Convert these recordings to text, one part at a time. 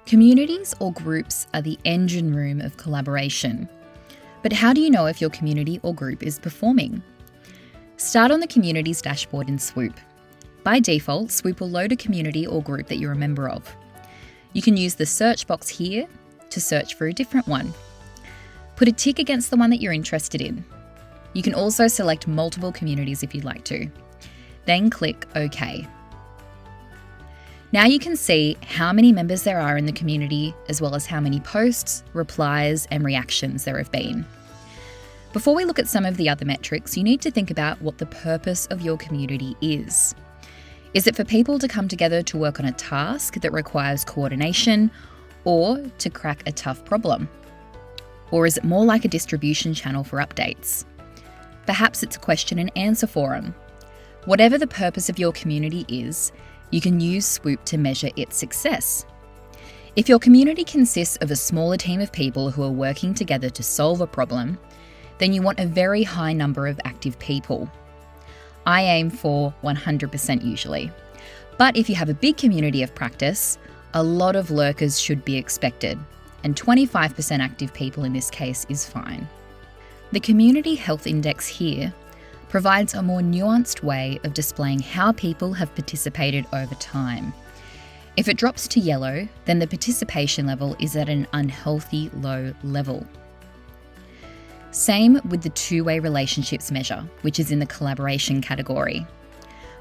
Communities or groups are the engine room of collaboration. But how do you know if your community or group is performing? Start on the Communities dashboard in SWOOP. By default, SWOOP will load a community or group that you're a member of. You can use the search box here to search for a different one. Put a tick against the one that you're interested in. You can also select multiple communities if you'd like to. Then click OK. Now you can see how many members there are in the community, as well as how many posts, replies, and reactions there have been. Before we look at some of the other metrics, you need to think about what the purpose of your community is. Is it for people to come together to work on a task that requires coordination, or to crack a tough problem? Or is it more like a distribution channel for updates? Perhaps it's a question and answer forum. Whatever the purpose of your community is, you can use SWOOP to measure its success. If your community consists of a smaller team of people who are working together to solve a problem, then you want a very high number of active people. I aim for 100% usually. But if you have a big community of practice, a lot of lurkers should be expected, and 25% active people in this case is fine. The Community Health Index here provides a more nuanced way of displaying how people have participated over time. If it drops to yellow, then the participation level is at an unhealthy low level. Same with the two-way relationships measure, which is in the collaboration category.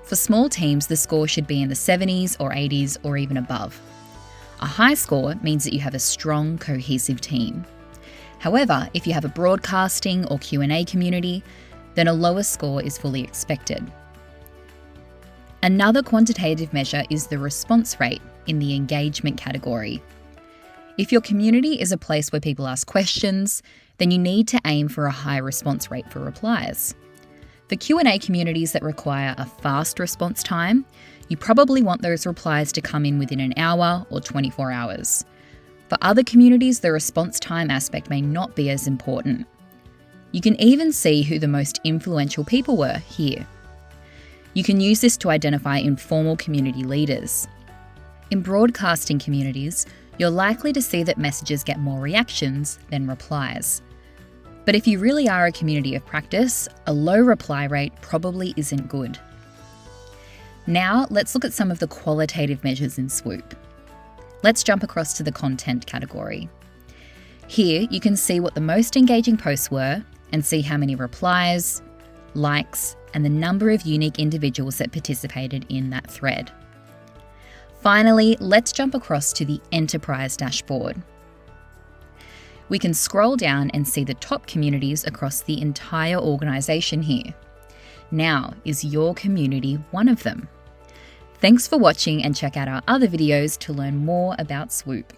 For small teams, the score should be in the 70s or 80s or even above. A high score means that you have a strong, cohesive team. However, if you have a broadcasting or Q&A community, then a lower score is fully expected. Another quantitative measure is the response rate in the engagement category. If your community is a place where people ask questions, then you need to aim for a high response rate for replies. For Q&A communities that require a fast response time, you probably want those replies to come in within an hour or 24 hours. For other communities, the response time aspect may not be as important. You can even see who the most influential people were here. You can use this to identify informal community leaders. In broadcasting communities, you're likely to see that messages get more reactions than replies. But if you really are a community of practice, a low reply rate probably isn't good. Now, let's look at some of the qualitative measures in SWOOP. Let's jump across to the content category. Here, you can see what the most engaging posts were and see how many replies, likes, and the number of unique individuals that participated in that thread. Finally, let's jump across to the enterprise dashboard. We can scroll down and see the top communities across the entire organisation here. Now, is your community one of them? Thanks for watching, and check out our other videos to learn more about SWOOP.